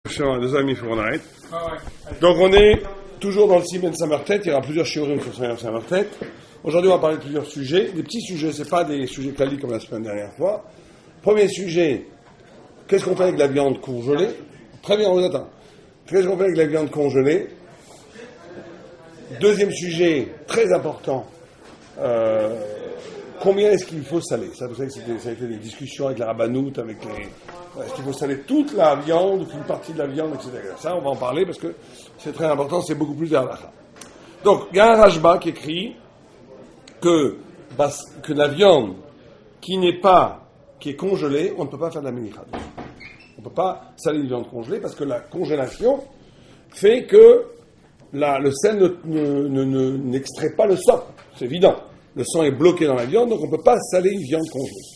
Deux amis, il faut qu'on arrête. Donc on est toujours dans le Simen Samartet, il y aura plusieurs shiurim sur Simen Samartet. Aujourd'hui on va parler de plusieurs sujets. Des petits sujets, c'est pas des sujets classiques comme la semaine dernière fois. Premier sujet, qu'est-ce qu'on fait avec la viande congelée? Très bien, on attend. Qu'est-ce qu'on fait avec la viande congelée? Deuxième sujet, très important, combien est-ce qu'il faut saler? Ça, vous savez, ça a été des discussions avec la rabbanout, avec les... Est-ce qu'il faut saler toute la viande, une partie de la viande, etc. Ça, on va en parler parce que c'est très important, c'est beaucoup plus d'halakha. Donc, il y a un Rashba qui écrit que la viande qui est congelée, on ne peut pas faire de la menicha. On ne peut pas saler une viande congelée parce que la congélation fait que le sel n'extrait pas le sang. C'est évident. Le sang est bloqué dans la viande, donc on ne peut pas saler une viande congelée.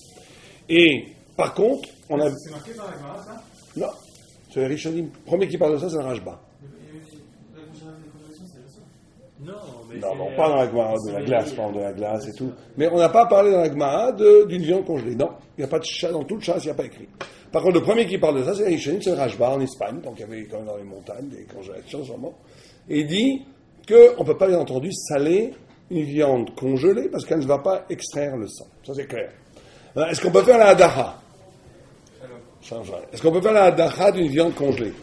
Et, par contre, on a... C'est marqué dans la Gemara, ça? Non. C'est les Rishonim. Le premier qui parle de ça, c'est le Rashba. La congélation, c'est le sang. Non, pas dans la Gemara de la glace, pas de la glace et tout. Mais on n'a pas parlé dans la Gemara d'une viande congelée. Non. Il n'y a pas de chat dans tout le chat, il n'y a pas écrit. Par contre, le premier qui parle de ça, c'est les Rishonim, c'est le Rashba en Espagne. Donc il y avait quand même dans les montagnes des congélations, sûrement. Et il dit qu'on ne peut pas, bien entendu, saler une viande congelée parce qu'elle ne va pas extraire le sang. Ça, c'est clair. Alors, est-ce qu'on peut faire la hadacha? Est-ce qu'on peut faire la hadacha d'une viande congelée?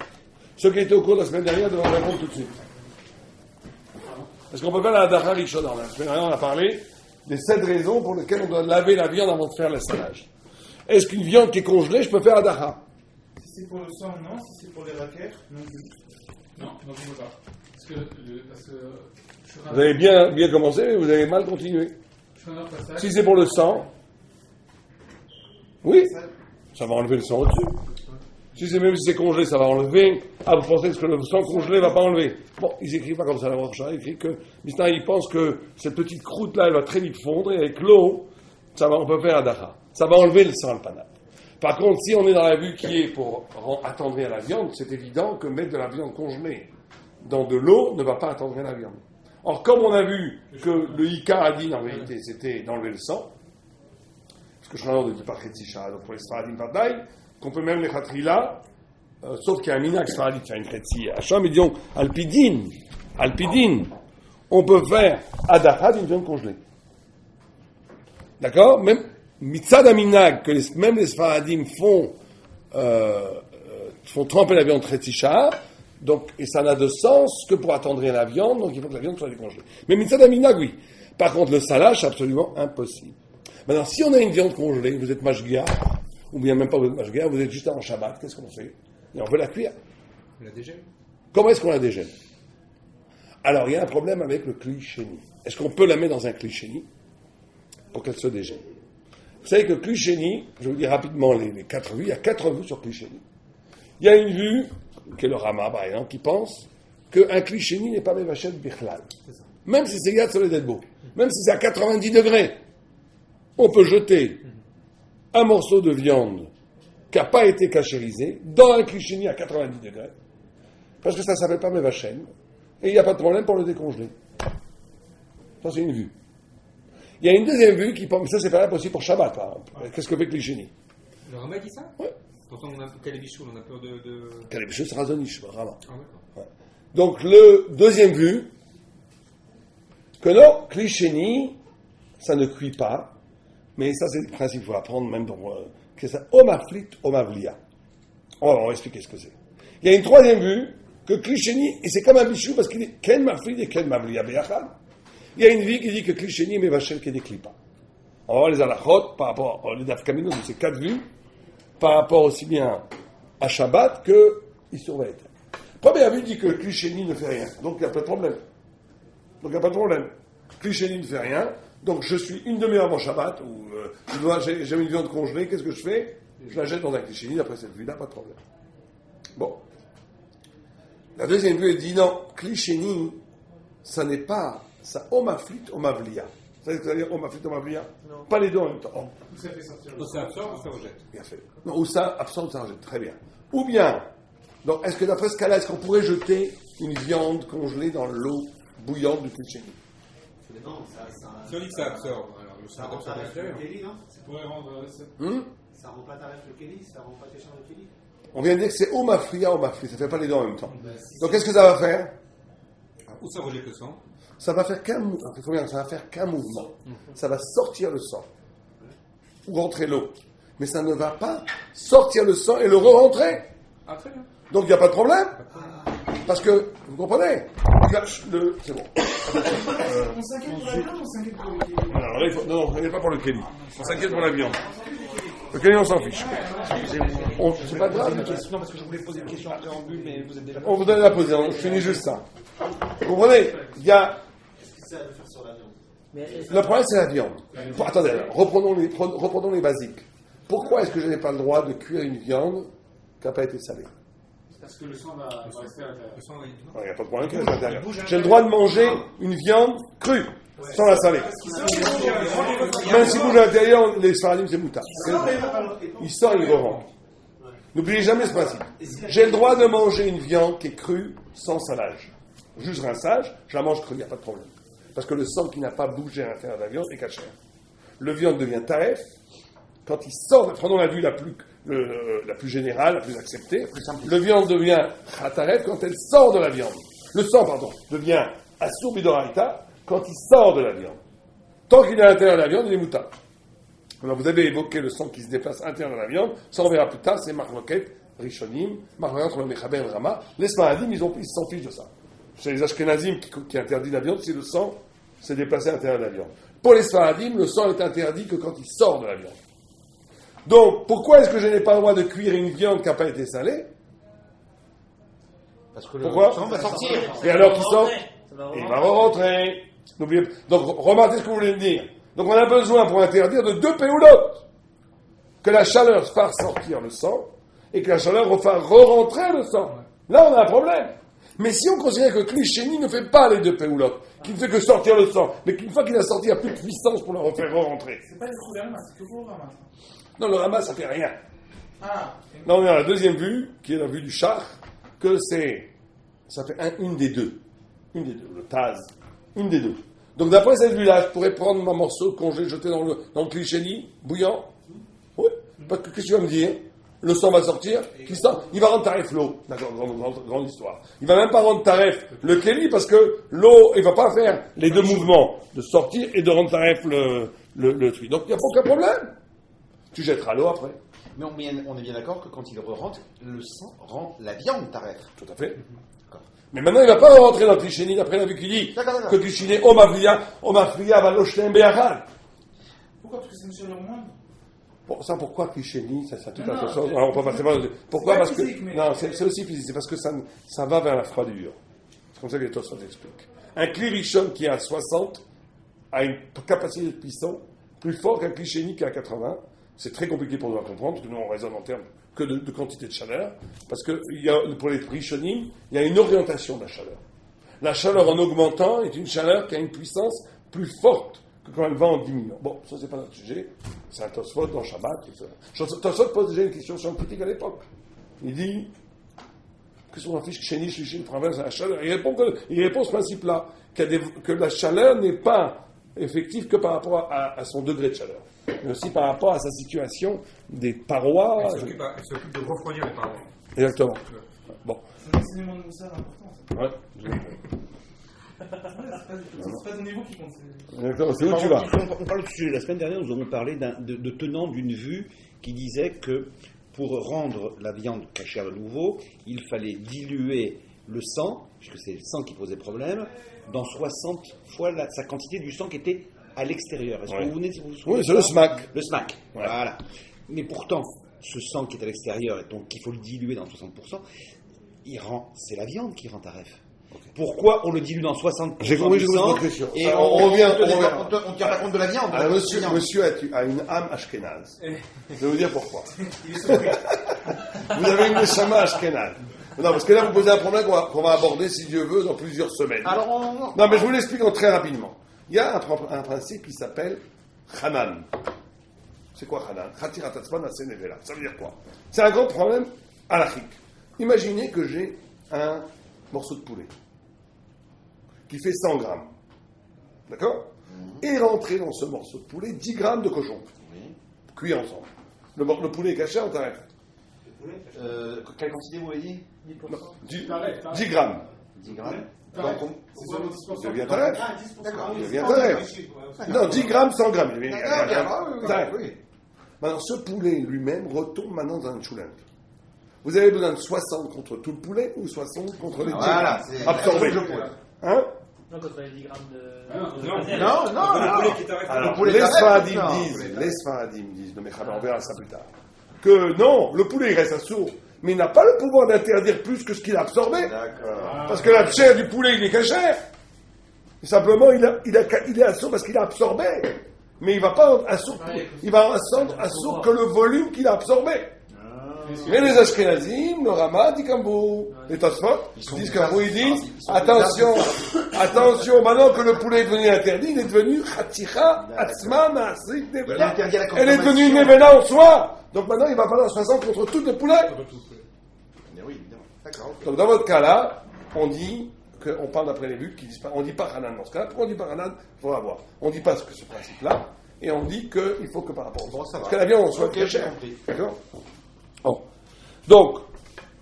Ceux qui étaient au cours de la semaine dernière devront répondre tout de suite. Est-ce qu'on peut faire la hadacha rishona? La semaine dernière, on a parlé des 7 raisons pour lesquelles on doit laver la viande avant de faire le salage. Est-ce qu'une viande qui est congelée, je peux faire hadacha? Si c'est pour le sang, non. Si c'est pour les raquettes, non plus. Non, donc on ne peut pas. Parce que vous avez bien commencé, mais vous avez mal continué. Si c'est pour le sang, oui, ça va enlever le sang au-dessus. Même si c'est congelé, ça va enlever. Ah, vous pensez que le sang congelé ne va pas enlever? Bon, ils écrivent pas comme ça, la Rocha. Ils écrivent que, maintenant, ils pensent que cette petite croûte-là, elle va très vite fondre, et avec l'eau, on peut faire hadacha. Ça va enlever le sang, le panat. Par contre, si on est dans la vue qui est pour attendrir la viande, c'est évident que mettre de la viande congelée dans de l'eau ne va pas attendrir la viande. Or, comme on a vu que le Ika a dit, en vérité, c'était d'enlever le sang, parce que je suis de pas Khetisha, donc pour les Sfaradim Vadaï, qu'on peut même les Khatrila, sauf qu'il y a un Minak Sfaradi qui fait une Khetsi Hacham, ils disent Alpidine, on peut faire Adacha d'une viande congelée. D'accord? Même Mitzad Aminag, que même les Sfaradim font tremper la viande Khetisha, donc, et ça n'a de sens que pour attendrir la viande, donc il faut que la viande soit décongelée. Mais Mitzad Aminag, oui. Par contre, le salage, c'est absolument impossible. Maintenant, si on a une viande congelée, vous êtes mashgia, ou bien même pas vous êtes mashgia, vous êtes juste en Shabbat, qu'est-ce qu'on fait? Et on peut la cuire. On la dégèle. Comment est-ce qu'on la dégèle? Alors, il y a un problème avec le klisheni. Est-ce qu'on peut la mettre dans un klisheni pour qu'elle se dégèle? Vous savez que klisheni, je vais vous dire rapidement les 4 vues, il y a 4 vues sur klisheni. Il y a une vue, qui est le Rama, par exemple, qui pense qu'un klisheni n'est pas mevachel bichlal. Même si c'est Yad Soledetbo, même si c'est à 90 degrés. On peut jeter un morceau de viande qui n'a pas été cachérisé dans un klisheni à 90 degrés, parce que ça ne s'appelle pas Mevachem, et il n'y a pas de problème pour le décongeler. Ça, c'est une vue. Il y a une deuxième vue qui pense, mais ça, c'est pas possible pour Shabbat, par exemple. Qu'est-ce que fait klisheni? Le Rama dit ça? Oui. Pourtant, on a Kalebichou, on a peur de... Kalebichou, c'est Razonish, vraiment. Ah, d'accord. Ouais. Donc, le deuxième vue, que non, klisheni, ça ne cuit pas. Mais ça, c'est le principe qu'il faut apprendre, même dans... que ça, omaflit, omavlia. On va expliquer ce que c'est. Il y a une troisième vue, que klisheni, et c'est comme un bichou, parce qu'il est ken maflit et ken mavlia beyachad. Il y a une vie qui dit que klisheni, mais vachel, qui déclipe pas. On va voir les halachot, par rapport aux dafkamino de ces 4 vues, par rapport aussi bien à Shabbat que Issurvaït. Première vue dit que klisheni ne fait rien, donc il n'y a pas de problème. Klisheni ne fait rien. Donc je suis une demi-heure avant Shabbat, ou j'ai une viande congelée, qu'est-ce que je fais? Je la jette dans un klisheni, après cette vue-là, pas de problème. Bon. La deuxième vue, elle dit non, klisheni, ça n'est pas, ça omaflit, omavlia. Vous savez ce que ça veut dire omaflit, omavlia? Non. Pas les deux en même temps. Où ça fait sortir Ou ça absorbe ou ça rejette? Bien fait. Non, ou ça absorbe ou ça rejette, très bien. Ou bien, donc est-ce que d'après ce cas-là, est-ce qu'on pourrait jeter une viande congelée dans l'eau bouillante du klisheni? Non, Si on dit que ça absorbe, alors le ça sang rend absorbe pas à l'intérieur. le Kéli, non? Ça pourrait rendre... Ça rend pas tarif le Kéli, ça rend pas tes champs de Kéli. On vient de dire que c'est omafria, ça ne fait pas les deux en même temps. Donc qu'est-ce que ça va faire? Ou ça rejette le sang. Ça va faire qu'un mouvement. Ça va faire qu'un mouvement. Ça va sortir le sang. Ou rentrer l'eau. Mais ça ne va pas sortir le sang et le re-rentrer. Ah, très bien. Donc il n'y a pas de problème. Parce que, vous comprenez? C'est bon. On s'inquiète pour la viande ou on s'inquiète pour le Kelly? Alors là, non, on s'inquiète pas pour le Kelly. On s'inquiète pour la viande. Le Kelly, on s'en fiche. C'est pas grave. Non, parce que je voulais poser une question après en bulle, mais vous êtes déjà... On vous donne la poser. Je finis juste ça. Vous comprenez? Il y a... Le problème, c'est la viande. Attendez, alors, reprenons les basiques. Pourquoi est-ce que je n'ai pas le droit de cuire une viande qui n'a pas été salée? Parce que le sang va rester à l'intérieur. Le sang, oui. Il n'y a pas de problème qu'il reste à l'intérieur. J'ai le droit de manger une viande crue, sans la saler. Même s'il bouge à l'intérieur, les sfaradim, c'est moutarde. Il sort, il re-rentre. N'oubliez jamais ce principe. J'ai le droit de manger une viande qui est crue, sans salage. Juste rinçage, je la mange crue, il n'y a pas de problème. Parce que le sang qui n'a pas bougé à l'intérieur de la viande est caché. Le viande devient taref quand il sort, prenons la vue la plus générale, la plus acceptée, le viande devient taref quand elle sort de la viande. Le sang, devient assour bidoraita quand il sort de la viande. Tant qu'il est à l'intérieur de la viande, il est moutarde. Alors vous avez évoqué le sang qui se déplace à l'intérieur de la viande, ça on verra plus tard, c'est Marloquet, Rishonim, Marloquet entre le Mechaber et le Rama. Les Sfaradim, ils s'en fichent de ça. C'est les Ashkenazim qui interdisent la viande si le sang s'est déplacé à l'intérieur de la viande. Pour les Sfaradim, le sang est interdit que quand il sort de la viande. Donc, pourquoi est-ce que je n'ai pas le droit de cuire une viande qui n'a pas été salée? Parce que pourquoi? le sang va sortir. Et alors qu'il sort, il va re-rentrer. N'oubliez pas. Donc, remarquez ce que vous voulez me dire. Donc, on a besoin pour interdire de deux péoulotes. Que la chaleur fasse sortir le sang et que la chaleur fasse re-rentrer le sang. Là, on a un problème. Mais si on considère que Klisheni ne fait pas les deux péoulotes, qu'il ne fait que sortir le sang, mais qu'une fois qu'il a sorti, il n'y a plus de puissance pour le refaire re-rentrer. C'est pas le gouvernement, c'est que pour le ramasse. Non, le ramasse, ça fait rien. Ah. Là, on est à la deuxième vue, qui est la vue du char, que ça fait une des deux. Une des deux, le Taz. Une des deux. Donc, d'après cette vue-là, je pourrais prendre mon morceau de congé, jeter dans le Klisheni, bouillant. Oui. Parce que, qu'est-ce que tu vas me dire? Le sang va sortir, il va rendre taref l'eau. D'accord, grande histoire. Il va même pas rendre taref le Kelly parce que l'eau, il va pas faire les deux mouvements de sortir et de rendre taref le truc. Donc, il n'y a aucun problème. Tu jetteras l'eau après. Mais on est bien d'accord que quand il re-rentre, le sang rend la viande taref. Tout à fait. Mais maintenant, il ne va pas rentrer dans le Klisheni, d'après la vue qui dit que Klisheni, Omafria, va l'Oshtem Be'achal. Pourquoi? Parce que c'est une chaleur moindre. Bon, ça, pourquoi Klisheni? Ça tout à fait chose. Alors, on peut passer par... Pourquoi? Parce que. Physique, mais... Non, c'est aussi physique. C'est parce que ça va vers la froidure. C'est comme ça que les Tosfot expliquent. Un Kli Rishon qui est à 60 a une capacité de cuisson plus forte qu'un Klisheni qui est à 80. C'est très compliqué pour nous à comprendre, parce que nous, on raisonne en termes que de quantité de chaleur, parce que pour les Rishonim, il y a une orientation de la chaleur. La chaleur en augmentant est une chaleur qui a une puissance plus forte que quand elle va en diminuant. Bon, ça, c'est pas notre sujet. C'est un Tosfot dans Shabbat. Tosfot pose déjà une question scientifique à l'époque. Il dit qu'est-ce qu'on affiche chez Nish, traverse la chaleur. Il répond ce principe-là, que la chaleur n'est pas effective que par rapport à son degré de chaleur, mais aussi par rapport à sa situation des parois. Elle s'occupe de refroidir les parois. Exactement. Bon. C'est un enseignement de Moussa important, ça. Ouais. C'est pas ton niveau qui compte. Exactement. C'est où tu vas. On parle du sujet. La semaine dernière, nous avons parlé de tenants d'une vue qui disait que pour rendre la viande cachère de nouveau, il fallait diluer le sang, puisque c'est le sang qui posait problème, dans 60 fois sa quantité du sang qui était à l'extérieur. Est-ce que vous vous souvenez? Oui, c'est le smack. Le smack, Ouais. voilà. Mais pourtant, ce sang qui est à l'extérieur, et donc il faut le diluer dans 60%, c'est la viande qui rend taref. Pourquoi on le dilue dans 60% J'ai compris, du j'ai compris sang votre question. et On revient. On tient pas compte de la viande. Alors, monsieur a une âme ashkénaze. Je vais vous dire pourquoi. Vous avez une neshama ashkénaze. Non, parce que là, vous posez un problème qu'on va aborder, si Dieu veut, dans plusieurs semaines. Alors, Non, mais je vous l'explique très rapidement. Il y a un principe qui s'appelle Hanan. C'est quoi Hanan? Khatiratasman asenevela. Ça veut dire quoi? C'est un grand problème halachique. Imaginez que j'ai un morceau de poulet qui fait 100 grammes. D'accord? Et rentrer dans ce morceau de poulet 10 grammes de cochon. Cuits ensemble. Le poulet est caché en tarif. Quelle quantité vous avez dit 10 grammes. 10 grammes. C'est sur le 10%. Je viens taref. D'accord. Je viens taref. Non, 10 grammes, 100 grammes. D'accord, oui. Maintenant, ce poulet lui-même retourne maintenant dans une choulente. Vous avez besoin de 60 contre tout le poulet ou 60 contre les 10 Voilà, grammes absorbés. Hein? Non, quand on a 10 grammes de. Alors, Le poulet les taref, Sfaradim non, disent, poulet les Sfaradim disent, non mais on verra ça plus tard, que non, le poulet il reste assourd, mais il n'a pas le pouvoir d'interdire plus que ce qu'il a absorbé. D'accord. Parce que la chair du poulet, il est cachère. Simplement, il est assourd parce qu'il a absorbé. Mais il ne va pas assourd, il va assourd que le volume qu'il a absorbé. Mais les Ashkenazim, le Rama dit comme vous. Les Tosfot, ils disent comme vous, ils disent, attention, maintenant que le poulet est devenu interdit, il est devenu Khaticha, Atzma, Maasik, Nevela. Elle est devenue une Nevela en soi. Donc maintenant, il va falloir 60 contre tout le poulet. Oui, évidemment. D'accord. Donc dans votre cas-là, on dit qu'on parle d'après les buts qui disent pas, on dit pas Hanan dans ce cas-là. Pourquoi on dit pas Hanan? Il faut avoir. On dit pas ce principe-là, et on dit qu'il faut que par rapport au parce que la viande en soit très chère. D'accord? Bon. Donc,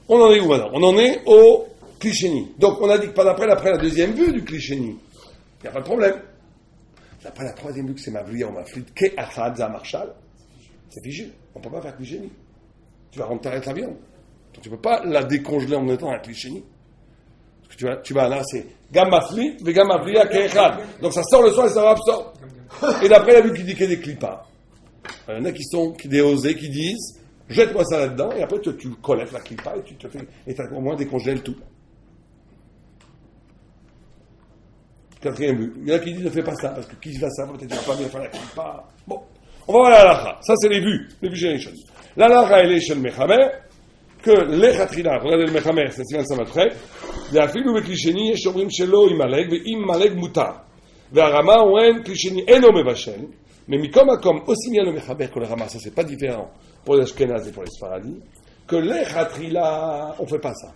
on en est où maintenant? On en est au Klichéni. Donc on a dit que après la deuxième vue du Klichéni, il n'y a pas de problème. Après la troisième vue que c'est Mavliya ou Maflit, Ke Achad Za Marshal, c'est figé. On ne peut pas faire Klichéni. Tu vas rendre ta viande. Donc, tu ne peux pas la décongeler en mettant un Klichéni. Parce que tu vas là, c'est Gam Maflit, Vegam Mavliya Ke Echad. Donc ça sort le soir et ça absorbe. Et d'après la vue qui dit qu'il y a des clipas, il y en a qui déosés, qui disent jette-moi ça là-dedans, et après tu collectes la clipa et tu te fais, et tu as au moins décongelé le tout. Quatrième but. Il y en a qui disent ne fais pas ça, parce que qui va ça, peut-être tu vas pas bien faire la clipa. Bon. On va voir la halakha. Ça, c'est les vues, les vues chez les choses. La halakha, elle est chez le mechamer, que les chatrila, regardez le mechamer, c'est Sivan Samatret, les afilou ve klisheni, yesh omrim shelo imaleg, ve imaleg mutar. Ve arama, ouen klisheni eno mevashel, mais mikom akom, aussi bien le mechamer que le rama, ça c'est pas différent pour les Ashkenaz et pour les Sfaradim, que les chatrila, on fait pas ça.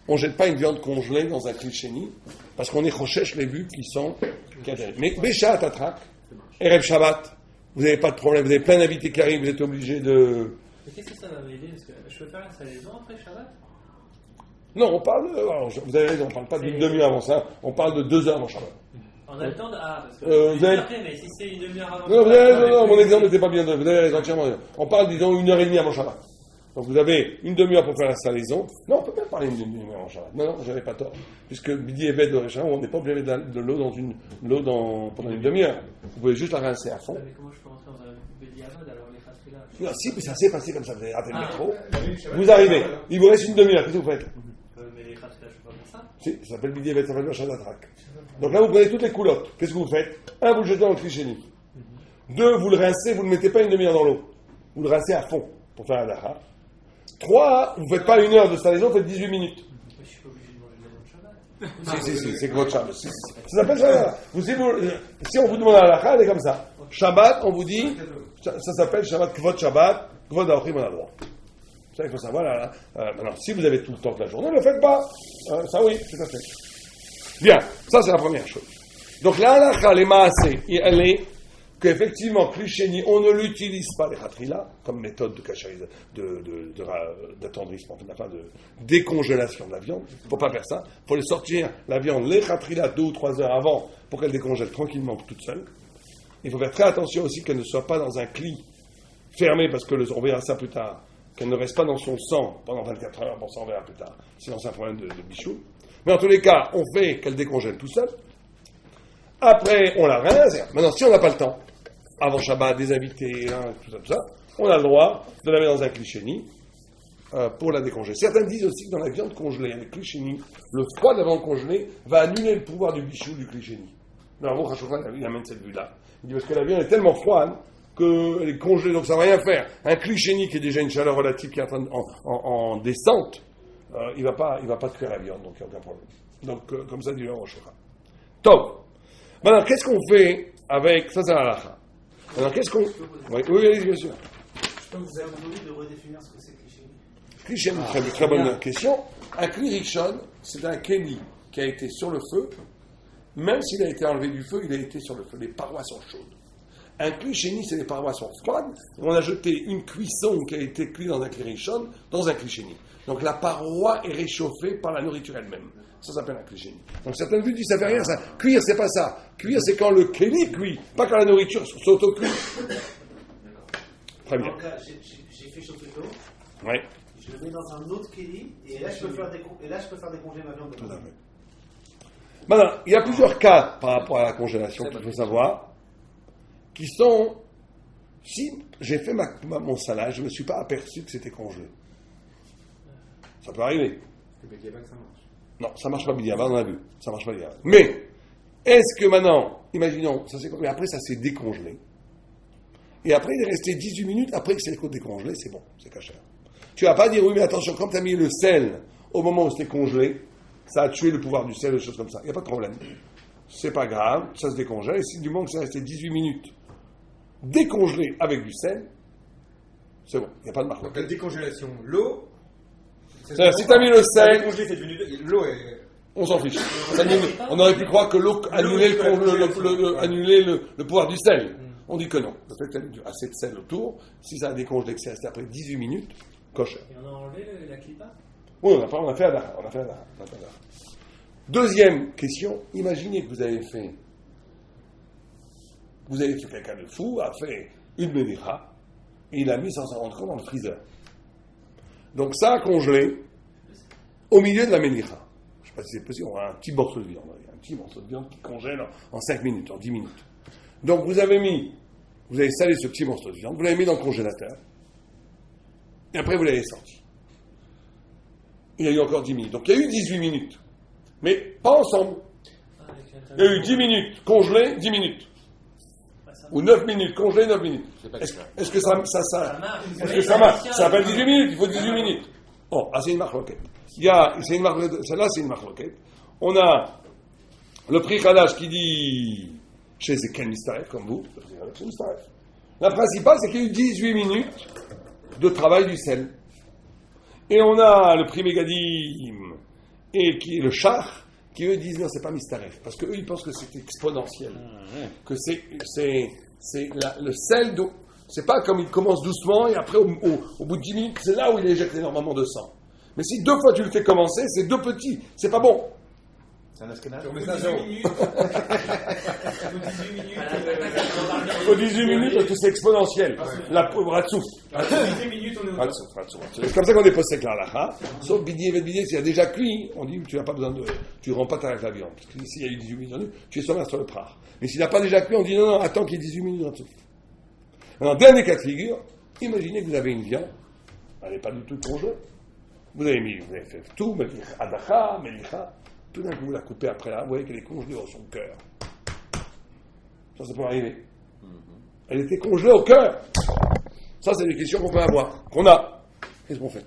On jette pas une viande congelée dans un klisheni, parce qu'on est chochesh les vues qui sont cadrées. Mais Béchat Atrak, Erev Shabbat, vous n'avez pas de problème, vous avez plein d'invités qui arrivent, vous êtes obligés de. Mais qu'est-ce que ça va m'aider? Parce que je peux faire une salaison après Shabbat? Non, on parle. Alors, vous avez raison, on ne parle pas d'une demi-heure avant ça, on parle de 2 heures avant Shabbat. On a le temps de. Ah, parce que. Vous avez... Après, mais si c'est une demi-heure avant Non, Shabbat. non, mon exemple n'était pas bien. Vous avez raison, entièrement raison. On parle, disons, 1h30 avant Shabbat. Donc vous avez une demi-heure pour faire la salaison. Non, on peut même parler d'une demi-heure avant Shabbat. Non, je n'avais pas tort. Puisque Bidi et Ved de Réchamon, on n'est pas obligé de mettre de l'eau pendant une demi-heure. Vous pouvez juste la rincer à fond. Mais comment je peux rentrer dans un Bédiavad alors les Khatrila? Non, si, mais ça s'est passé comme ça. Vous avez raté le métro. Vous arrivez. Il vous reste une demi-heure. Qu'est-ce que vous faites? Mais les Khatrila, je peux pas faire ça. Si, ça s'appelle Bidi et Ved, ça s'appelle le Shadadrak. Donc là, vous prenez toutes les coulottes. Qu'est-ce que vous faites? 1, vous le jetez dans le Klichéni. 2, vous le rincez, vous ne le mettez pas une demi-heure dans l'eau. Vous le rincez à fond pour faire un daha. 3, vous ne faites pas 1 heure de salaison, vous faites 18 minutes. Je suis pas obligé de manger de la Shabbat. Si, c'est que votre Shabbat. Ça s'appelle Shabbat. Si on vous demande à la halakha, elle est comme ça. Shabbat, on vous dit, ça s'appelle Shabbat, Kvod Shabbat, Kvod Aochim, on a le droit. Ça, il faut savoir. Maintenant, si vous avez tout le temps de la journée, ne le faites pas. Ça, oui, tout à fait. Bien, ça, c'est la première chose. Donc, la halakha, les maasé, elle est qu'effectivement, Klichéni, on ne l'utilise pas, les khatrila, comme méthode de cachérisation, d'attendrissement, enfin de décongélation de la viande. Il ne faut pas faire ça. Il faut les sortir, la viande, les khatrila, 2 ou 3 heures avant, pour qu'elle décongèle tranquillement toute seule. Il faut faire très attention aussi qu'elle ne soit pas dans un cli fermé, parce que on verra ça plus tard, qu'elle ne reste pas dans son sang pendant 24 heures, bon, ça on verra plus tard. Sinon, c'est un problème de bichou. Mais en tous les cas, on fait qu'elle décongèle tout seul. Après, on la rince. Maintenant, si on n'a pas le temps, avant Shabbat, des invités, tout ça, on a le droit de la mettre dans un Klichéni pour la décongeler. Certains disent aussi que dans la viande congelée, avec Klichéni, le froid de la viande congelée va annuler le pouvoir du bichou du Klichéni. Mais en gros, il amène cette vue-là. Il dit parce que la viande est tellement froide qu'elle est congelée, donc ça ne va rien faire. Un Klichéni qui est déjà une chaleur relative qui est en descente, il ne va pas cuire la viande, donc il n'y a aucun problème. Donc, comme ça, du lait en Rosh-Hashanah. Top. Maintenant, qu'est-ce qu'on fait avec... Ça, c'est la halakha. Alors, qu'est-ce qu'on... Oui, bien sûr. Je pense que vous avez demandé de redéfinir ce que c'est Klichéni. Klichéni, très bonne question. Un kli rikshon, c'est un keli qui a été sur le feu. Même s'il a été enlevé du feu, il a été sur le feu. Les parois sont chaudes. Un clichénie, c'est les parois sont froides. On a jeté une cuisson qui a été cuite dans un klirichon dans un clichénie. Donc la paroi est réchauffée par la nourriture elle-même. Ça s'appelle un clichénie. Donc certaines vues disent ça fait rien, ça. Cuire, c'est pas ça. Cuire, c'est quand le kéli cuit, pas quand la nourriture s'auto-cuit. Très bien. Donc là, j'ai fait chauffer l'eau, Ouais. je le mets dans un autre kéli, et là je peux faire décongeler ma viande. Tout à fait. Maintenant, il y a plusieurs cas par rapport à la congélation qu'il faut savoir, qui sont, si j'ai fait mon salade, je ne me suis pas aperçu que c'était congelé. Ça peut arriver. Le Bediabat, ça marche. Non, ça ne marche pas bien, on a vu. Ça marche pas bien. Mais, est-ce que maintenant, imaginons, mais après ça s'est décongelé, et après il est resté 18 minutes, après que c'est décongelé, c'est bon, c'est cachère. Tu vas pas dire, oui, mais attention, quand tu as mis le sel au moment où c'était congelé, ça a tué le pouvoir du sel, des choses comme ça. Il n'y a pas de problème. C'est pas grave, ça se décongèle. Et si du moment que c'est resté 18 minutes décongelé avec du sel, c'est bon, il n'y a pas de marque. Donc la décongélation, l'eau. C'est-à-dire, si tu as mis le sel, Décongelé, c'est devenu l'eau est. on s'en fiche. On aurait pu croire que l'eau annulait le pouvoir du sel. On dit que non. Le fait que tu as mis assez de sel autour, si ça a décongelé, que c'est resté après 18 minutes, coche. Et on a enlevé la clipa? Oui, on a fait Adara. Deuxième question, imaginez que vous avez fait quelqu'un de fou, a fait une mélicha, et il a mis sans s'en rendre compte dans le freezer. Donc ça a congelé au milieu de la mélicha. Je ne sais pas si c'est possible, on a un petit morceau de viande, qui congèle en 5 minutes, en 10 minutes. Donc vous avez salé ce petit morceau de viande, vous l'avez mis dans le congélateur, et après vous l'avez sorti. Il y a eu encore 10 minutes. Donc il y a eu 18 minutes. Mais pas ensemble. Il y a eu 10 minutes congelé, 10 minutes. Ou 9 minutes congelé, 9 minutes. Est-ce que ça marche? Est-ce que ça marche? Ça s'appelle 18 minutes, il faut 18 minutes. Oh, c'est une marque roquette. Celle-là, c'est une marque roquette. On a le prix Khadash qui dit chez Ken Mistaref, comme vous. La principale, c'est qu'il y a eu 18 minutes de travail du sel. Et on a le prix Megadim et qui est le char, qui eux disent non, c'est pas Mistaref, parce qu'eux ils pensent que c'est exponentiel, que c'est le sel, c'est pas comme il commence doucement et après au bout de 10 minutes, c'est là où il éjecte énormément de sang. Mais si 2 fois tu le fais commencer, c'est 2 petits, c'est pas bon. C'est un escanage. On met ça à zéro. Il Faut 18 minutes parce que c'est exponentiel. La pauvre Ratsouf. 18 minutes, on est au top. Ratsouf. C'est comme ça qu'on est posé avec la halakha. Sauf Bidi et Bidi, s'il y a déjà cuit, on dit tu n'as pas besoin de. Tu ne rends pas ta viande. Parce que s'il y a eu 18 minutes, tu es sur le prar. Mais s'il n'a pas déjà cuit, on dit non, attends qu'il y ait 18 minutes Ratsouf. Alors, dernier cas de figure, imaginez que vous avez une viande, elle n'est pas du tout congelée. Vous avez fait tout, Adacha, Melicha. Tout d'un coup, vous la coupez après là, vous voyez qu'elle est congelée dans son cœur. Ça peut arriver. Elle était congelée au cœur. Ça, c'est des questions qu'on peut avoir, qu'on a. Qu'est-ce qu'on fait?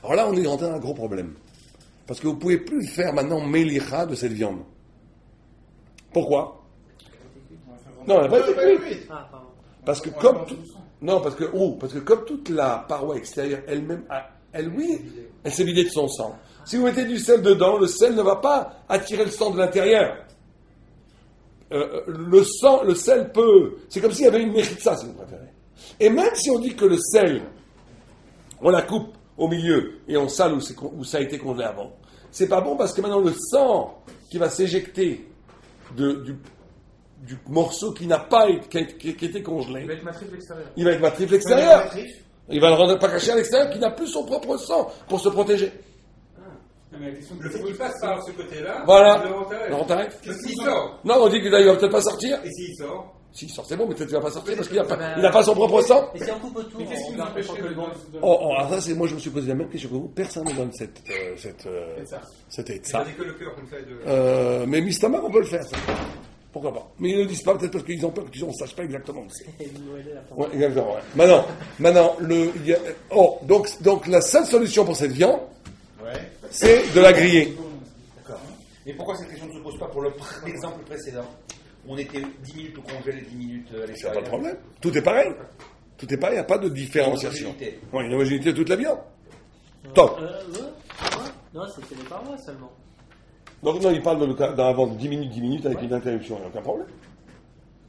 Alors là, on est rentré dans un gros problème. Parce que vous ne pouvez plus faire maintenant Melicha de cette viande. Pourquoi? Non, elle n'a pas été cuite. Ah, pardon. Parce que comme toute la paroi extérieure elle-même, elle s'est vidée de son sang. Si vous mettez du sel dedans, le sel ne va pas attirer le sang de l'intérieur. Le sel peut... C'est comme s'il y avait une méchitza, si vous préférez. Et même si on dit que le sel, on la coupe au milieu et on sale où ça a été congelé avant, c'est pas bon parce que maintenant le sang qui va s'éjecter du morceau qui n'a pas été, qui était congelé, Il va être matrif l'extérieur. il va être matrif l'extérieur. Il va le rendre pas caché à l'extérieur qui n'a plus son propre sang pour se protéger. Mais la question, Le fait qu'il passe par ce côté-là, Voilà. le rentrage. Alors on t'arrête. Qu'est-ce qu'il sort? Non, on dit qu'il va peut-être pas sortir. Et s'il sort? S'il sort, c'est bon, mais peut-être qu'il va pas sortir parce qu'il n'a pas son propre sang. Et si on coupe autour, Mais qu'est-ce qui nous empêcherait de Alors ça, c'est moi, je me suis posé la même question que vous. Personne ne donne cette C'est etza. que le cœur comme ça. De... Mais Mistamar, on peut le faire, ça. Pourquoi pas? Mais ils ne le disent pas, peut-être parce qu'ils ont peur qu'on ne sache pas exactement où c'est. Ouais, exactement, ouais. Maintenant, donc la seule solution pour cette viande, c'est de la griller. D'accord. Mais pourquoi cette question ne se pose pas pour l'exemple précédent? On était 10 minutes au congèle et 10 minutes à Il n'y a l'extérieur. pas de problème. Tout est pareil. Tout est pareil, il n'y a pas de différenciation. Il y a une homogénéité. Oui, une homogénéité de toute la viande. Top. Non, c'était les parois seulement. Donc non, il parle d'un avant de 10 minutes avec une interruption, il n'y a aucun problème.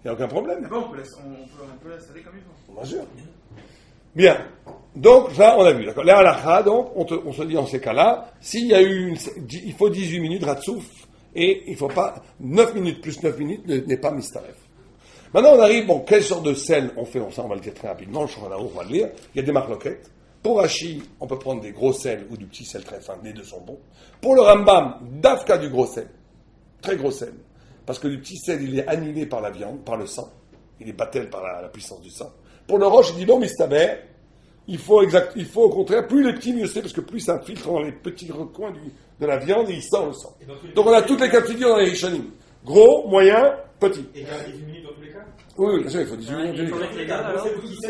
Il n'y a aucun problème. Mais bon, on peut l'installer comme il faut. Bien sûr. Bien. Donc, ça, on a vu. D'accord. Les halakha, donc, on se dit en ces cas-là, s'il y a eu il faut 18 minutes ratsouf, et il ne faut pas, 9 minutes plus 9 minutes n'est pas mistaref. Maintenant, on arrive, bon, quelle sorte de sel on fait? On va le dire très rapidement, on va le lire. Il y a des marloquettes. Pour Rashi, on peut prendre des gros sels ou du petit sel très fin, les deux sont bons. Pour le Rambam, Dafka du gros sel. Très gros sel. Parce que le petit sel, il est annihilé par la viande, par le sang. Il est battel par la puissance du sang. Pour le roche, il dit non, mistaber, il faut au contraire, plus les petits, mieux c'est, parce que plus ça filtre dans les petits recoins de la viande et il sort le sang. Donc on a toutes les cas de figure dans les Rishonim. Gros, moyen, petit. Et 18 minutes dans tous les cas? Oui, bien sûr, il faut 18 minutes. Il faut mettre les deux, alors.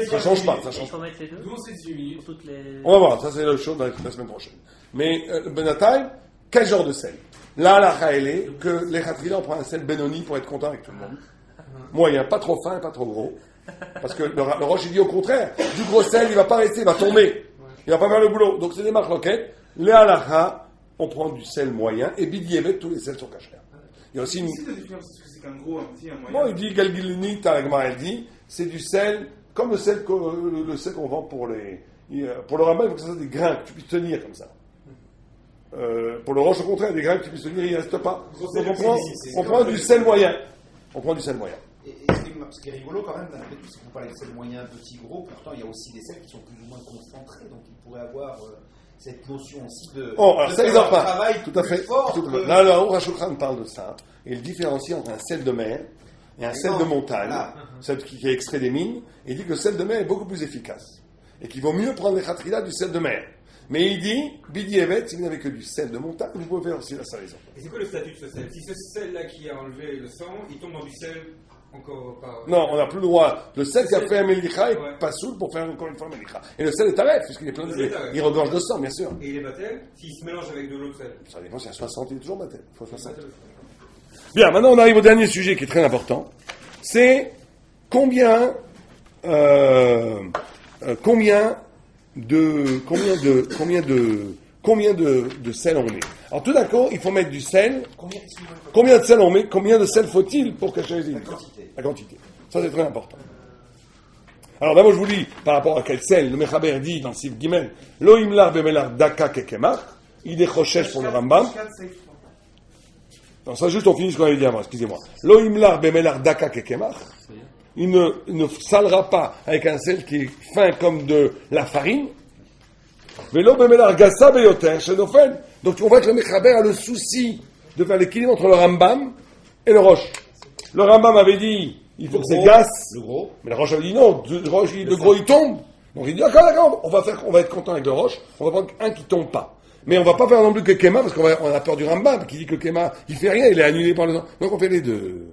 Ça change pas, Il faut mettre les deux. D'où c'est 18 minutes. Pour toutes les... On va voir, ça c'est le show de la semaine prochaine. Mais Benatay, quel genre de sel? Là, la elle est que les Khatrila, on prend un sel Benoni pour être content avec tout le monde. Moyen, pas trop fin, pas trop gros. Parce que le roche, il dit au contraire, du gros sel, il va pas rester, il va tomber. Il va pas faire le boulot. Donc c'est des marloquettes. Les halakha, on prend du sel moyen, et Bidievet, tous les sels sont cachés. Il y a aussi une... C'est la différence, est-ce que c'est qu'un gros, un petit, un moyen? Bon, il dit Galgilini, Taragma, elle dit, c'est du sel, comme le sel qu'on vend pour les... Pour le ramal, il faut que ça soit des grains que tu puisses tenir comme ça. Pour le roche, au contraire, des grains que tu puisses tenir, il ne reste pas. Donc on prend du sel moyen. On prend du sel moyen. Et ce qui est rigolo quand même, c'est que vous parlez de sel moyen, petit, gros, pourtant il y a aussi des sels qui sont plus ou moins concentrés, donc ils pourraient avoir cette notion aussi de, alors ça, ils en parlent. Travail tout à fait. fort. Là, le Rashokhan parle de ça, et il différencie entre un sel de mer et un sel de montagne, celle qui est extrait des mines, et il dit que le sel de mer est beaucoup plus efficace, et qu'il vaut mieux prendre les khatrila du sel de mer. Mais il dit, Bidi Evet, si vous n'avez que du sel de montagne, vous pouvez faire aussi la salaison. Et c'est quoi le statut de ce sel? Si ce sel-là qui a enlevé le sang, il tombe dans du sel encore pas... Non, on n'a plus le droit. Le sel qui a fait un Melicha est pas soul pour faire encore une fois un Melicha. Et le sel est taref, puisqu'il est plein il regorge de sang, bien sûr. Et il est battel, s'il se mélange avec de l'autre sel? Ça dépend, s'il y a 60, il est toujours battel. Il faut 60. Bien, maintenant on arrive au dernier sujet qui est très important. C'est combien de sel on met. Alors tout d'accord, il faut mettre du sel. Combien de sel on met? Combien de sel faut-il pour cacher les îles? La quantité. Ça c'est très important. Alors d'abord je vous dis, par rapport à quel sel, le Mechaber dit dans Sif Gimel, Lo imlar bemelar daka kekemach, il est choshesh pour le Rambam. Non, ça juste on finit ce qu'on avait dit avant, excusez-moi. Lo imlar bemelar daka kekemach, il ne salera pas avec un sel qui est fin comme de la farine. Velo bemelar gassa beyoter shenofen. Donc on voit que le Mechaber a le souci de faire l'équilibre entre le Rambam et le Roche. Le Rambam avait dit il faut que c'est gas, le gros. Mais le Roche avait dit non, le gros il tombe. Donc il dit d'accord, on va être content avec le Roche, on va prendre un qui tombe pas. Mais on va pas faire non plus que Kema parce qu'on a peur du Rambam qui dit que le Kema il fait rien, il est annulé par le temps. Donc on fait les deux.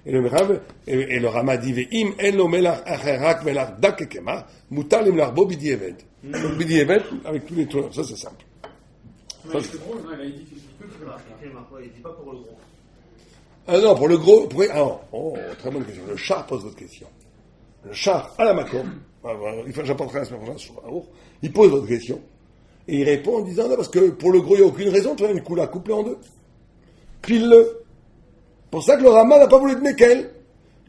Et le Rama dit ve'im elo melach acherak melach dak Kema mutar lim larbo bidi eved. Donc bidi eved avec tous les trucs, ça c'est simple. Mais c'est drôle, non, il a dit Il dit pas pour le gros. Ah non, pour le gros, très bonne question. Le char pose votre question. Le char, à la Makom, j'apporterai la semaine prochaine, il pose votre question, et il répond en disant, non, parce que pour le gros, il n'y a aucune raison de faire une coula couplée en deux. Pile-le. Pour ça que le Rama n'a pas voulu de Mekel.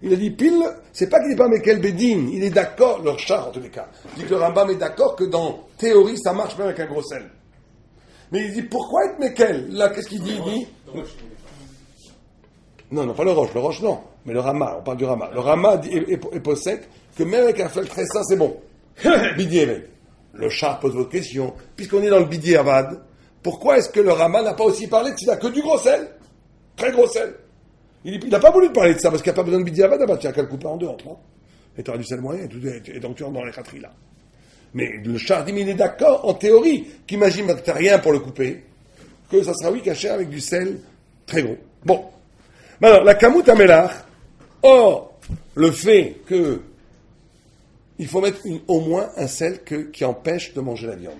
Il a dit pile, c'est pas qu'il n'est pas Mekel Bedin, il est d'accord, leur char en tous les cas. Il dit que le Rambam est d'accord que dans théorie, ça marche même avec un gros sel. Mais il dit, pourquoi être Mekel? Là, qu'est-ce qu'il dit? Il dit, non, pas le Roche non, mais le Rama, on parle du Rama. Le Rama est possède que même avec un feuille très sain, c'est bon. Bidi Avad. Le char pose votre question, puisqu'on est dans le Bidi Avad, pourquoi est-ce que le Rama n'a pas aussi parlé de ça que du gros sel? Très gros sel. Il n'a pas voulu parler de ça, parce qu'il n'y a pas besoin de Bidi Avad, tu n'as qu'à le couper en deux, en trois. Et tu auras du sel moyen, et donc tu rentres dans les khatri là. Mais le char dit, mais il est d'accord, en théorie, qu'imagine que tu n'as rien pour le couper, que ça sera oui caché avec du sel très gros. Bon. Alors, la Kamut Amelach, le fait que il faut mettre au moins un sel qui empêche de manger la viande.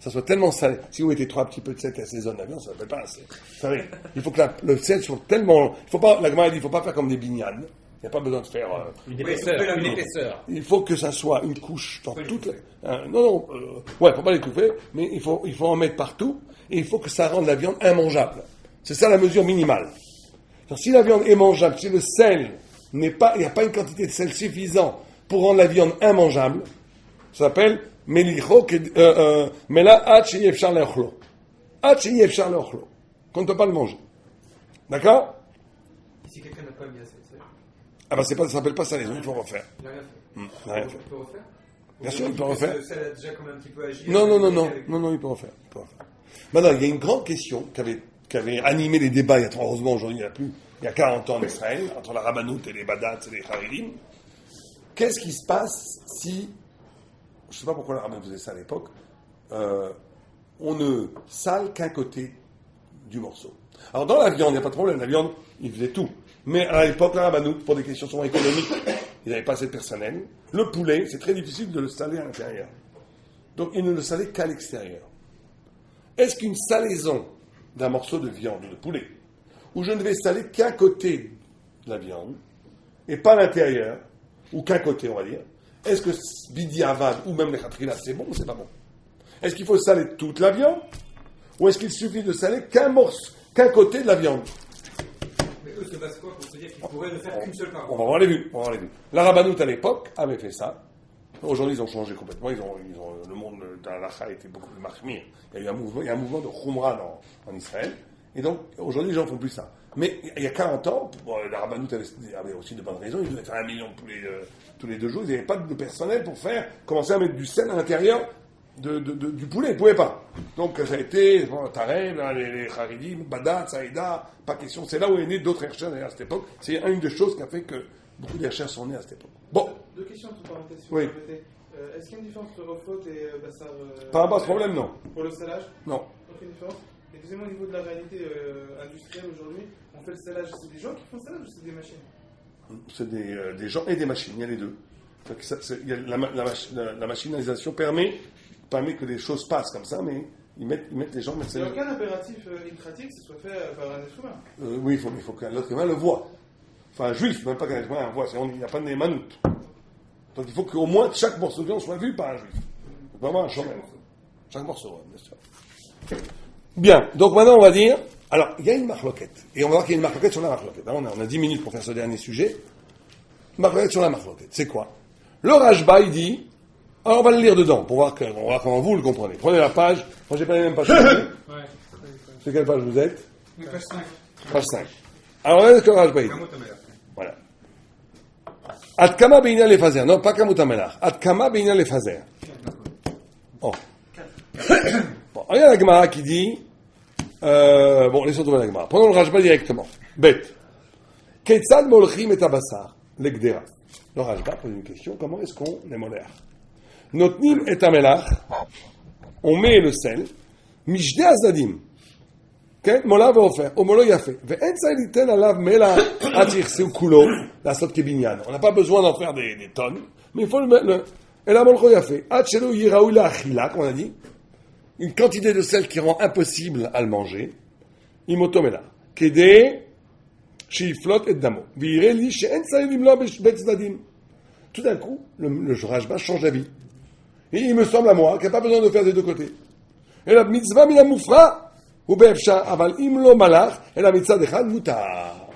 Ça soit tellement salé. Si vous mettez 3 petits peu de sel qui assaisonne la viande, ça ne s'appelle pas un sel. Vous savez, il faut que le sel soit tellement... Il faut pas, la Gemara dit, il ne faut pas faire comme des bignanes. Il n'y a pas besoin de faire... Une épaisseur. Il faut que ça soit une couche dans toute... ouais, faut pas les couper, mais il faut en mettre partout, et il faut que ça rende la viande immangeable. C'est ça la mesure minimale. Alors, si la viande est mangeable, si le sel il n'y a pas une quantité de sel suffisante pour rendre la viande immangeable, ça s'appelle melicho mela ad sheyefshar leochlo. Ad sheyefshar leochlo. Qu'on ne peut pas le manger. D'accord? Si quelqu'un n'a pas mis assez de sel, Ah ben ça s'appelle pas salaison, il faut refaire. il n'a rien fait. Il n'a rien fait. Il peut refaire? Bien sûr, il peut refaire. Le sel a déjà quand même un petit peu agi. Non, il peut refaire. Maintenant, il y a une grande question qui avait animé les débats, heureusement aujourd'hui il n'y en a plus, il y a 40 ans en Israël, entre la Rabbanout et les Badats et les Haridim. Qu'est-ce qui se passe si, je ne sais pas pourquoi la Rabbanout faisait ça à l'époque, on ne sale qu'un côté du morceau. Alors dans la viande, il n'y a pas de problème, la viande, ils faisaient tout. Mais à l'époque, la Rabbanout, pour des questions souvent économiques, ils n'avaient pas assez de personnel. Le poulet, c'est très difficile de le saler à l'intérieur. Donc ils ne le salaient qu'à l'extérieur. Est-ce qu'une salaison d'un morceau de viande, de poulet, où je ne vais saler qu'un côté de la viande, et pas l'intérieur, ou qu'un côté, on va dire, est-ce que Bidi Avad, ou même les Khatrila, c'est bon ou c'est pas bon? Est-ce qu'il faut saler toute la viande, ou est-ce qu'il suffit de saler qu'un côté de la viande? Mais eux se basent quoi pour se dire qu'ils pourraient ne faire qu'une seule part? On va voir les vues. La Rabbanout à l'époque avait fait ça. Aujourd'hui, ils ont changé complètement. Le monde de la Lacha était beaucoup plus marchmir. Il y a un mouvement de Khumra en Israël. Et donc, aujourd'hui, les gens ne font plus ça. Mais il y a 40 ans, la Rabbanout avait aussi de bonnes raisons. Ils devaient faire 1 million tous les 2 jours. Ils n'avaient pas de personnel pour commencer à mettre du sel à l'intérieur du poulet. Ils ne pouvaient pas. Donc, ça a été, Tarem, les Haridim, Badat, Saïda, pas question. C'est là où est né d'autres recherches à cette époque. C'est une des choses qui a fait que beaucoup de recherches sont nées à cette époque. Bon. 2 questions, tout parenthèse. Oui. Est-ce qu'il y a une différence entre Rofot et Bassar Par rapport à ce problème, non. Pour le salage? Non. Aucune différence. Et deuxièmement, au niveau de la réalité industrielle aujourd'hui, on fait le salage. C'est des gens qui font le salage ou c'est des machines? C'est des gens et des machines, il y a les deux. La machinalisation permet que les choses passent comme ça, mais ils mettent les gens... Il n'y a aucun impératif pratique que ce soit fait par un être humain. Oui, il faut qu'un autre humain le voie. Enfin, un juif, même pas qu'un être humain le voie, il n'y a pas de manout. Donc il faut qu'au moins chaque morceau de viande soit vu par un juif. Vraiment un chômeur. Chaque morceau, bien sûr. Bien, donc maintenant on va dire... Alors, il y a une marloquette. Et on va voir qu'il y a une marloquette sur la marloquette. On a 10 minutes pour faire ce dernier sujet. Marloquette sur la marloquette. C'est quoi? Le Rashba, il dit... Alors on va le lire dedans, pour voir comment vous le comprenez. Prenez la page. Moi, j'ai pas les mêmes pages. C'est quelle page vous êtes? Page 5. Page 5. Alors, regardez ce que le Rashba, il dit. Voilà. Adkama beina lefazer. Non, pas Kamut Amelach. Adkama beina lefazer. Oh. Bon, il y a la Gemara qui dit... bon, laissons tomber la Gemara. Prenons le Rashba directement. Bête. Ketzad molchim et abassar. L'egdera. Le Rashba pose une question. Comment est-ce qu'on est molaire? Notnim et amelach. On met le sel. Mishde azadim. Mola va offert. Omolo yafé. Ve'en tzayiliten alav mela atir seu kulo. La sot kebinyan. On n'a pas besoin d'en faire des tonnes. Mais il faut le mettre. Et la molcho yafé. Achelo yiraoui la achila, comme on a dit. Une quantité de sel qui rend impossible à le manger. Imotomela. Kede, shiflot et damo. Vireli, she'en saïdim lo betzdadim. Tout d'un coup, le Rashba change d'avis. Et il me semble à moi qu'il n'y a pas besoin de faire des deux côtés. Et la mitzvah mina mufra, ou be'efsha, aval im lo malach, et la mitzvah dechad mutar.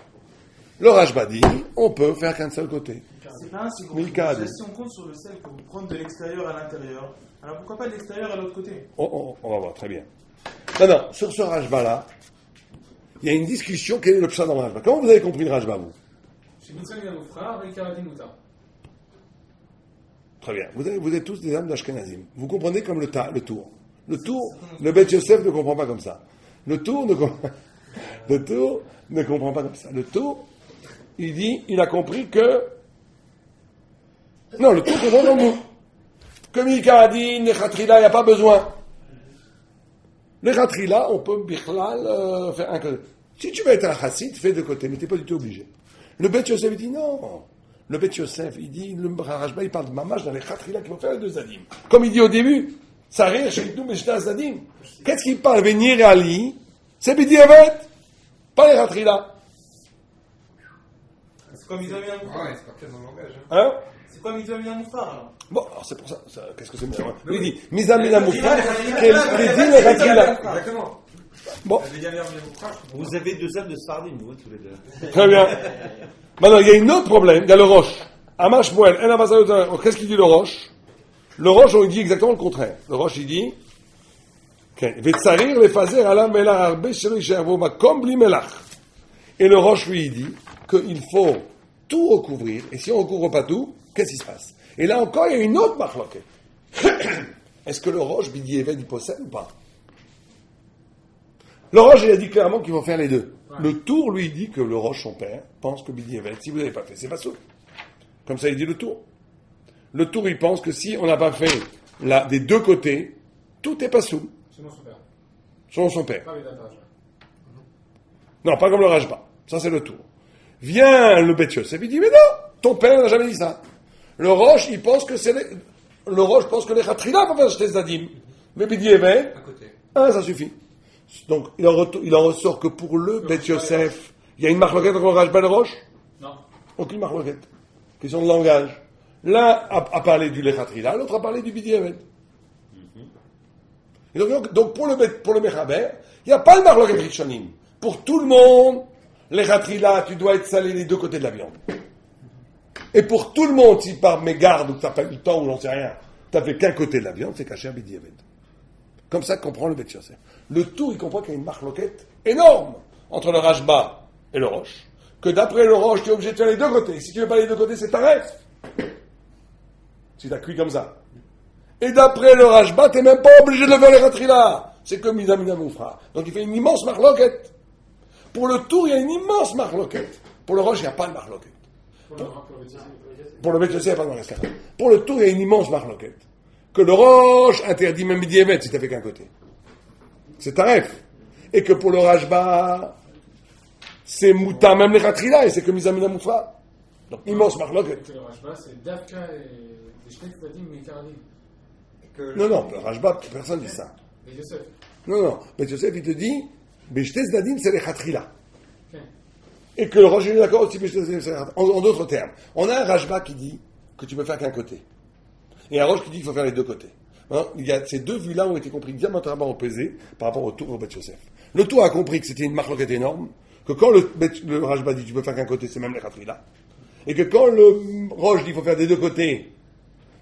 Le Rashba dit, on peut faire qu'un seul côté. C'est pas un si compliqué. Si on compte sur le sel pour prendre de l'extérieur à l'intérieur, alors pourquoi pas de l'extérieur à l'autre côté? On va voir, très bien. Maintenant, sur ce Rashba-là, il y a une discussion. Quel est le pshat dans le Rashba? Comment vous avez compris le Rashba, vous? Très bien. Vous êtes tous des âmes d'Ashkenazim. Vous comprenez comme le tour. Le Beth Yosef ne comprend pas comme ça. Le tour ne comprend pas comme ça. Le tour, il a compris que... Non, le tour comprend comme vous. Comme Ika a dit, les Khatrila, il n'y a pas besoin. Les Khatrila, on peut faire un côté. Si tu veux être un chassid, fais de côté, mais tu n'es pas du tout obligé. Le Beth Yosef, il dit non. Le Beth Yosef, il dit, le Rashba, il parle de mamash dans les Khatrila qui vont faire les 2 zadim. Comme il dit au début, ça rire chez nous, mais j'étais un zadim. Qu'est-ce qu'il parle? Venir à Ali, c'est Bidi Evet, pas les Khatrila. C'est comme ils ont mis un moufar. Ouais, c'est pas très dans le langage. Hein? C'est comme ils ont mis un moufar, alors. Bon, alors c'est pour ça qu'est-ce que c'est? Il dit, Mizamina Moufar, qu'elle dit les Khatrila. Exactement. Bon, Vous avez 2 âmes de sardine, vous, tous les deux. très bien. Maintenant, il y a un autre problème, il y a le roche. Amash Moel, qu'est-ce qu'il dit le roche? Le roche, on dit exactement le contraire. Le roche, il dit, et le roche, lui, il dit qu'il faut tout recouvrir, et si on ne recouvre pas tout, qu'est-ce qui se passe? Et là encore, il y a une autre marloquette. Est-ce que le roche, Bidi Eved, il possède ou pas? Le roche, il a dit clairement qu'il faut faire les deux. Ouais. Le tour, lui, dit que le roche, son père, pense que Bidi Eved, si vous n'avez pas fait, c'est pas sûr. Comme ça, il dit le tour. Le tour, il pense que si on n'a pas fait des deux côtés, tout est pas sous. Selon son père. Selon son père. Pas les datas. Non, pas comme le Rajba. Ça, c'est le tour. Vient le Bet Yosef, il dit, mais non, ton père n'a jamais dit ça. Le roche, il pense que le roche pense que les Khatrila vont faire acheter Zadim. Mais Bidi Eved, ça suffit. Donc, il en ressort que pour le Bet Yosef, il y a une marloquette entre le Rajba et le roche? Non. Aucune marloquette. Question de langage. L'un a parlé du Lechatrila, l'autre a parlé du Bidi Eved. Et donc pour le Mechaber, il n'y a pas le marloquette Rishonim. Pour tout le monde, Lechatrila, tu dois être salé les deux côtés de la viande. Et pour tout le monde, si par mégarde ou que tu n'as pas eu le temps ou j'en sais rien, tu n'as fait qu'un côté de la viande, c'est caché à Bidi Eved. Comme ça comprend le Bet Yosef. Le tout, il comprend qu'il y a une marloquette énorme entre le Rajba et le Roche, que d'après le Roche, tu es obligé de faire les deux côtés. Si tu ne veux pas les deux côtés, c'est ta rêve. Si tu as cuit comme ça. Et d'après le Rajba, tu n'es même pas obligé de le faire les Ratrila. C'est comme Midamina Moufra. Donc il fait une immense marloquette. Pour le tour, il y a une immense marloquette. Pour le Roche, il n'y a pas de marloquette. Pour le Bet Yosef, il n'y a pas de marloquette. Pour le tour, il y a une immense marloquette. Que le Roche interdit même Bidi Eved si tu n'as fait qu'un côté. C'est ta rêve. Et que pour le Rajba, c'est Mouta, même les Ratrila, et c'est comme Midamina Moufra. Donc immense marloquette. Le Rajba, c'est Dafka et les Shnei Tzadim et Karadim. Non, le Rajba, personne ne dit ça. Bet Yosef. Non. Bet Yosef, il te dit, Beshtes Dadim, c'est les Khatrila. Et que le Roche est d'accord aussi, Beshtes Dadim, c'est les Khatrila. En d'autres termes, on a un Rajba qui dit que tu peux faire qu'un côté. Et un Roche qui dit qu'il faut faire les deux côtés. Hein, ces deux vues-là ont été compris diamétralement opposés par rapport au tour au Bet Yosef. Le tour a compris que c'était une marloquette énorme, que quand le Rajba dit tu peux faire qu'un côté, c'est même les Khatrila. Et que quand le Roche dit qu'il faut faire des deux côtés,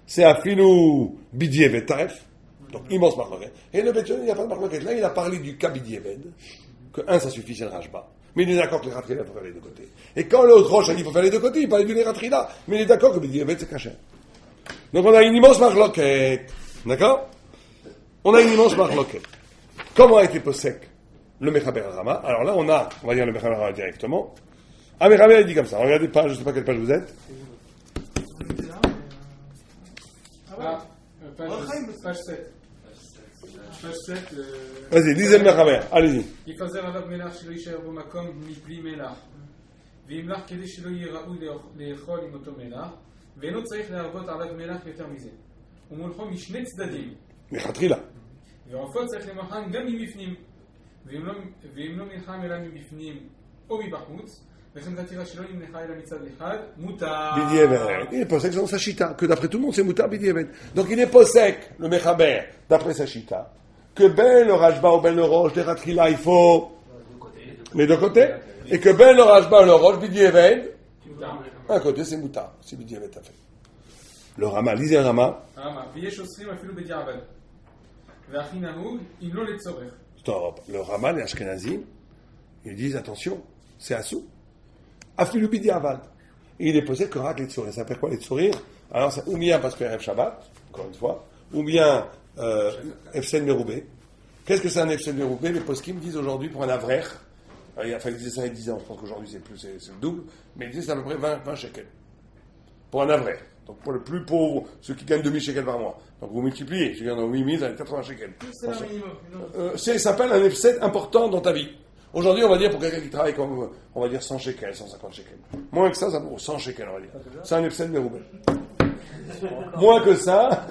c'est un filou Bidi Eved taref, donc immense marloquette. Et le Bet Yosef, il n'y a pas de marloquette. Là, il a parlé du cas Bidi Eved, que ça suffit, c'est le Rajba. Mais il est d'accord que les Ratrila, il faut faire les deux côtés. Et quand l'autre Roche a dit qu'il faut faire les deux côtés, il parlait du Ratrila, mais il est d'accord que Bidi Eved, c'est caché. Donc on a une immense marloquette. D'accord? On a une immense marloquette. Comment a été possèque le Mechaber Rama? Alors là, on va dire le Mechaber Rama directement. Ah, Mechaber, il dit comme ça. Regardez pas, je ne sais pas quelle page vous êtes. Page 7. Page 7. Vas-y, lisez le Mechaber. Allez-y. יפזר עליו מלח שלא יישאר בו מקום מבלי מלח. וימלח כדי שלא יהיה ראוי לאכול עם אותו מלח, ואינו צריך להרבות עליו מלח יותר מזה. ומולחו משני צדדים. לכתחילה. ועופות צריך למחן גם מבפנים. ואם לא מלחם אלא מבפנים או מבחוץ, וכן חתירה שלא נמלחה אלא מצד אחד, מותר. Bidi Eved. Il est possèque dans sa chita, que d'après tout le monde c'est moutar Bidi Eved. Donc il est possèque, le Mechaber, d'après sa chita, que ben le Rajba ou ben le Roche, les Ratrila, il faut les deux côtés, et que ben le Rajba ou le Roche, Bidi Eved, un côté c'est moutar, c'est Bidi Eved à fait. Le Rama, lisez le Rama. ויש אוסרים אפילו בדיעבד. והכי נהוג אם לא לצורך. Stop. Le Rama, les Ashkenazim, ils disent attention, c'est assou. Afilu bidiavad. Il est posé que rak les tsorir. Ça s'appelle quoi les tsorir? Alors, c'est ou bien parce qu'il y a un Shabbat, encore une fois, ou bien Efsen Meroubé. Qu'est-ce que c'est un Efsen Meroubé? Les poskim disent aujourd'hui pour un avrer, enfin ils disaient ça il y a 10 ans, je pense qu'aujourd'hui c'est le double, mais ils disaient c'est à peu près 20 shekels. Pour un avrer. Donc pour le plus pauvre, ceux qui gagnent 2000 shekels par mois. Donc vous multipliez, je gagne 8000, ça fait 80 shekels. C'est un minimum. Ça s'appelle un Efsen important dans ta vie. Aujourd'hui, on va dire pour quelqu'un qui travaille comme, on va dire 100 shekels, 150 shekels. Moins que ça vaut 100 shekels, on va dire. C'est un Efsen Meroubé. Moins que ça,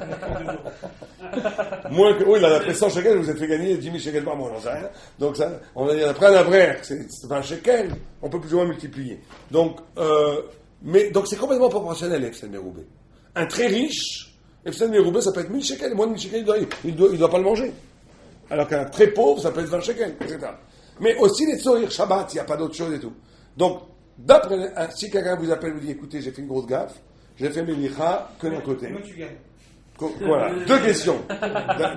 oui, là, d'après 100 shekels, vous êtes fait gagner 10 000 shekels par mois, j'en sais rien. Donc ça, on va dire, d'après un avraire, c'est 20 shekels, on peut plus ou moins multiplier. Donc, donc c'est complètement proportionnel, Efsen Meroubé. Un très riche, Efsen Meroubé, ça peut être 1000 shekels, moins de 1000 shekels, il doit pas le manger. Alors qu'un très pauvre, ça peut être 20 shekels, etc. Mais aussi les tzorir Shabbat, il n'y a pas d'autre chose et tout. Donc, si quelqu'un vous appelle et vous dit, écoutez, j'ai fait une grosse gaffe, j'ai fait mes lichas, que d'un côté. Comment tu gagnes? Voilà, deux questions.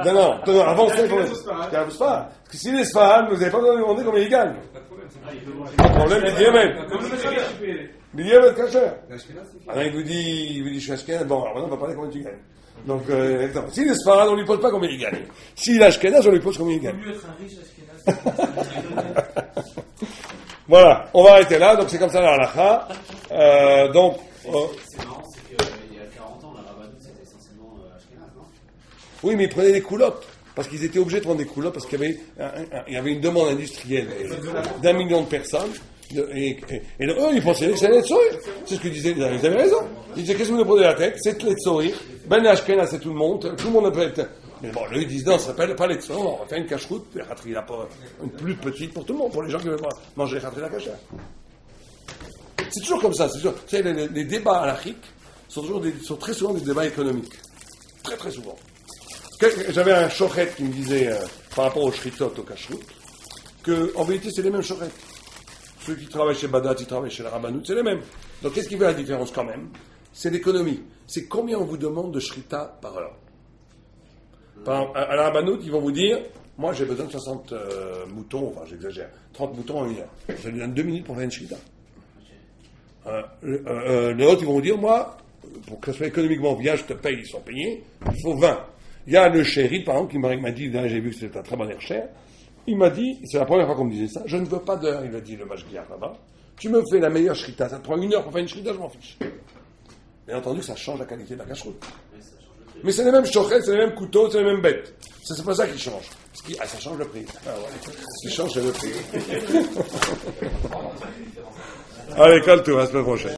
Non, avant ça, il faut pas. Parce que si les Sfarad, vous n'avez pas besoin de demander combien ils gagnent. Pas de problème, B'diavad kasher. Alors il vous dit, je suis Ashkenaz, bon, alors maintenant on va parler combien tu gagnes. Donc, si les Sfarad, on ne lui pose pas combien il gagne. Si il est Ashkenaz, on lui pose combien il gagne. Il vaut mieux être un riche Ashkenaz. Voilà, on va arrêter là, donc c'est comme ça la halakha. Donc, c'est marrant, c'est qu'il y a 40 ans, la Rabbanou, c'était essentiellement Ashkenaz, non? oui, mais ils prenaient des coulottes. Parce qu'ils étaient obligés de prendre des coulottes, parce qu'il y avait une demande industrielle d'1 million de personnes. Et eux, ils pensaient que c'était les tzorir. C'est ce que disaient, ils avaient raison. Ils disaient, qu'est-ce que vous nous prenez la tête? C'est les tzorir. Ben Ashkenaz, c'est tout le monde ne peut être. Mais bon, eux, ils disent, non, ça s'appelle pas les tzorir, on va faire une cache-route, une plus petite pour tout le monde, pour les gens qui veulent manger les la cache. C'est toujours comme ça, c'est toujours. Vous savez, les débats halachiques sont très souvent des débats économiques. Très, très souvent. J'avais un shochet qui me disait, par rapport aux shritot, au kashrut, qu'en vérité, c'est les mêmes shochets. Ceux qui travaillent chez Badat, ils travaillent chez la Rabbanout, c'est les mêmes. Donc, qu'est-ce qui fait la différence quand même? C'est l'économie. C'est combien on vous demande de shrita par heure. Par exemple, à la Rabbanout, ils vont vous dire, moi, j'ai besoin de 60 moutons, enfin, j'exagère, 30 moutons en une heure. Ça lui donne 2 minutes pour faire une shrita. Les autres, ils vont vous dire, moi, pour que ce soit économiquement bien, je te paye, ils sont payés, il faut 20. Il y a le chéri, par exemple, qui m'a dit, j'ai vu que c'était un très bon air cher, il m'a dit, c'est la première fois qu'on me disait ça, je ne veux pas d'heure, il a dit le mashgiach là-bas, tu me fais la meilleure shrita, ça te prend 1 heure pour faire une shrita, je m'en fiche. Bien entendu, ça change la qualité de la cache-route. Mais c'est les mêmes chochettes, c'est les mêmes couteaux, c'est les mêmes bêtes. C'est pas ça qui change. Ça change le prix. Ah ouais. Ce qui change, c'est le prix. Allez, calme-toi, à la semaine prochaine.